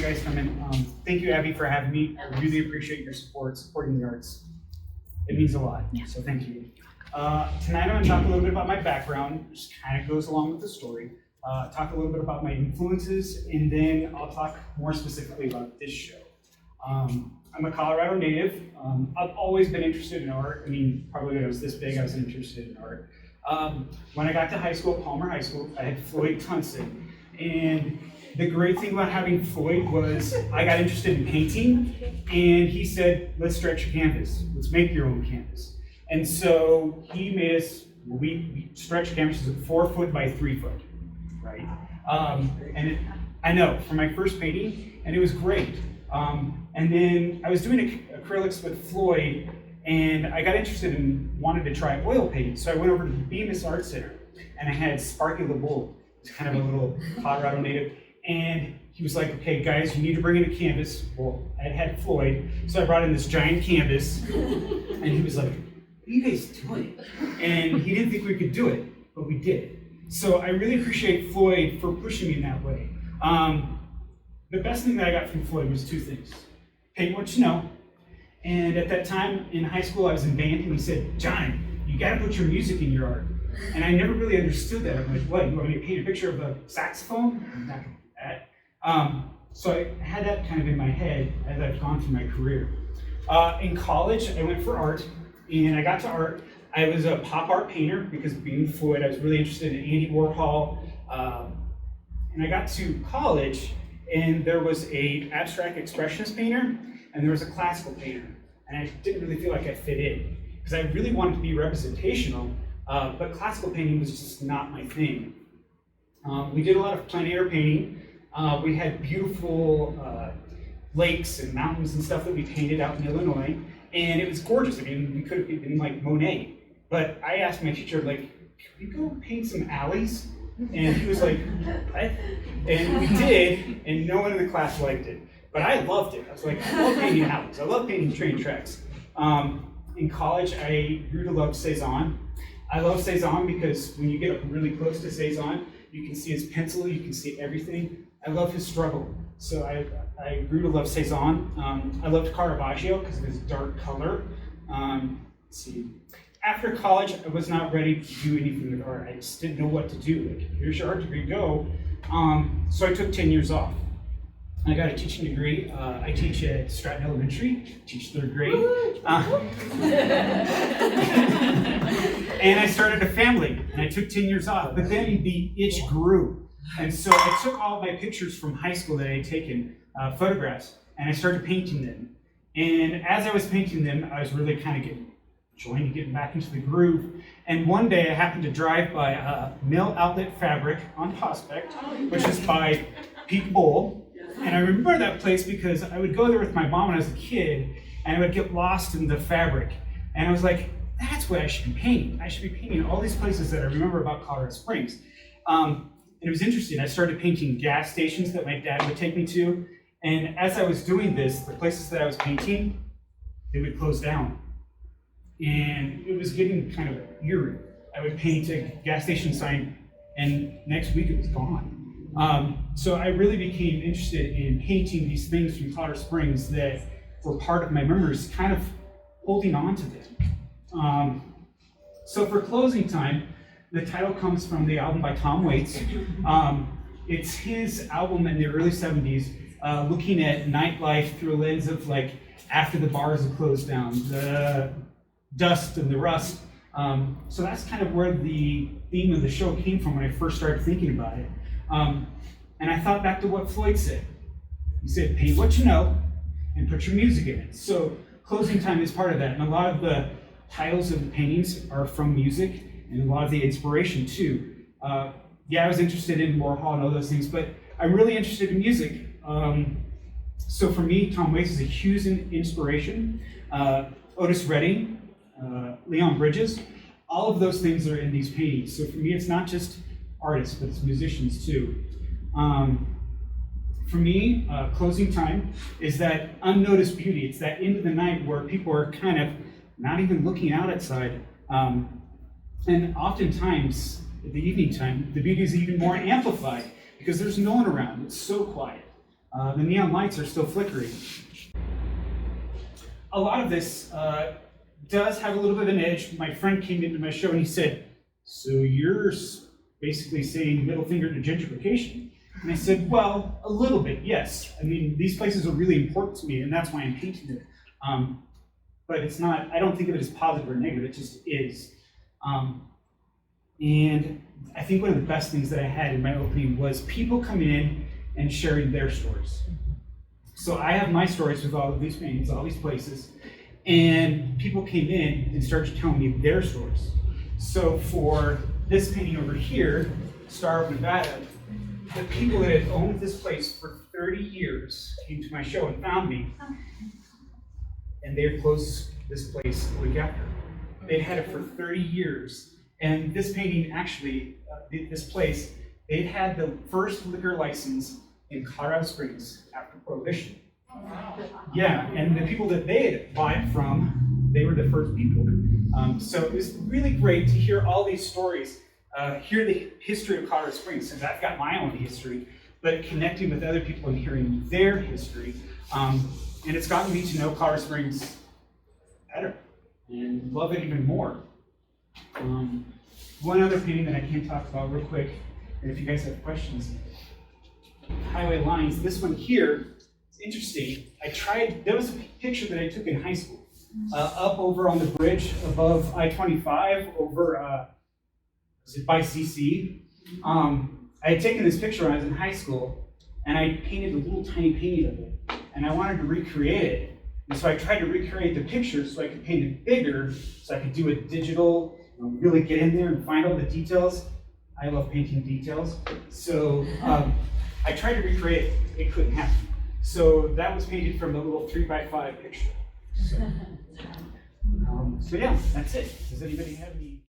guys come in. Thank you, Abby, for having me. I really appreciate your supporting the arts. It means a lot, so thank you. Tonight I'm going to talk a little bit about my background, which kind of goes along with the story. Talk a little bit about my influences, and then I'll talk more specifically about this show. I'm a Colorado native. I've always been interested in art. I mean, probably when I was this big, I was interested in art. When I got to high school, Palmer High School, I had Floyd Tunson. And the great thing about having Floyd was I got interested in painting, and he said, let's stretch your canvas. Let's make your own canvas. And so he made us, we stretched canvases at 4 foot by 3 foot, right? I know, for my first painting, and it was great. And then I was doing acrylics with Floyd, and I got interested and wanted to try oil painting. So I went over to the Bemis Art Center, and I had Sparky LeBoul, who's kind of a little Colorado native, and he was like, okay, guys, you need to bring in a canvas. Well, I had Floyd, so I brought in this giant canvas, and he was like, what are you guys doing? And he didn't think we could do it, but we did. So I really appreciate Floyd for pushing me in that way. The best thing that I got from Floyd was 2 things. Paint what you know. And at that time in high school, I was in band, and he said, John, you gotta put your music in your art. And I never really understood that. I'm like, what, you want me to paint a picture of a saxophone? I'm not gonna do that. So I had that kind of in my head as I've gone through my career. In college, I went for art, and I got to art. I was a pop art painter because being Floyd, I was really interested in Andy Warhol. And I got to college, and there was a abstract expressionist painter, and there was a classical painter. And I didn't really feel like I fit in, because I really wanted to be representational, but classical painting was just not my thing. We did a lot of plein air painting. We had beautiful lakes and mountains and stuff that we painted out in Illinois, and it was gorgeous. I mean, we could have been like Monet. But I asked my teacher, like, can we go paint some alleys? And he was like, what? And we did, and no one in the class liked it. But I loved it. I was like, I love painting alleys. I love painting train tracks. In college, I grew to love Cezanne. I love Cezanne because when you get up really close to Cezanne, you can see his pencil, you can see everything. I love his struggle. So I grew to love Cezanne. I loved Caravaggio because of his dark color. Let's see. After college, I was not ready to do anything with art. I just didn't know what to do. Like, here's your art degree, go. So I took 10 years off. I got a teaching degree. I teach at Stratton Elementary, teach 3rd grade. And I started a family, and I took 10 years off. But then the itch grew. And so I took all my pictures from high school that I had taken, photographs, and I started painting them. And as I was painting them, I was really kind of getting back into the groove. And one day I happened to drive by Mill Outlet Fabric on Prospect, which is by Pete Bull. And I remember that place because I would go there with my mom when I was a kid, and I would get lost in the fabric. And I was like, that's what I should be painting. I should be painting all these places that I remember about Colorado Springs. And it was interesting. I started painting gas stations that my dad would take me to. And as I was doing this, the places that I was painting, they would close down. And it was getting kind of eerie. I would paint a gas station sign, and next week it was gone. So I really became interested in painting these things from Colorado Springs that were part of my memories, kind of holding on to them. So for closing time, the title comes from the album by Tom Waits. It's his album in the early 70s, looking at nightlife through a lens of like after the bars have closed down, the dust and the rust. So that's kind of where the theme of the show came from when I first started thinking about it. And I thought back to what Floyd said. He said, paint what you know and put your music in it. So closing time is part of that. And a lot of the titles of the paintings are from music and a lot of the inspiration too. Yeah, I was interested in Warhol and all those things, but I'm really interested in music. So for me, Tom Waits is a huge inspiration. Otis Redding, Leon Bridges, all of those things are in these paintings. So for me, it's not just artists, but it's musicians too. For me, closing time is that unnoticed beauty. It's that end of the night where people are kind of not even looking out outside. And oftentimes, at the evening time, the beauty is even more amplified because there's no one around. It's so quiet. The neon lights are still flickering. A lot of this does have a little bit of an edge. My friend came into my show and he said, "So you're basically saying middle finger to gentrification?" And I said, "Well, a little bit, yes. I mean, these places are really important to me, and that's why I'm painting it. But it's not, I don't think of it as positive or negative, it just is." And I think one of the best things that I had in my opening was people coming in and sharing their stories. So I have my stories with all of these paintings, all these places, and people came in and started telling me their stories. So for this painting over here, Star of Nevada, the people that had owned this place for 30 years came to my show and found me, and they had closed this place a week after. They'd had it for 30 years, and this painting actually, this place, they'd had the first liquor license in Colorado Springs after Prohibition. Yeah, and the people that they had bought it from, they were the first people. So it was really great to hear all these stories, hear the history of Colorado Springs, since I've got my own history, but connecting with other people and hearing their history. And it's gotten me to know Colorado Springs better and love it even more. One other painting that I can talk about real quick, and if you guys have questions, highway lines. This one here is interesting. There was a picture that I took in high school, up over on the bridge above I-25 over, by CC. I had taken this picture when I was in high school, and I painted a little tiny painting of it, and I wanted to recreate it. And so I tried to recreate the picture so I could paint it bigger, so I could do it digital, really get in there and find all the details. I love painting details. So I tried to recreate it. It couldn't happen. So that was painted from the little 3x5 picture. So yeah, that's it. Does anybody have any?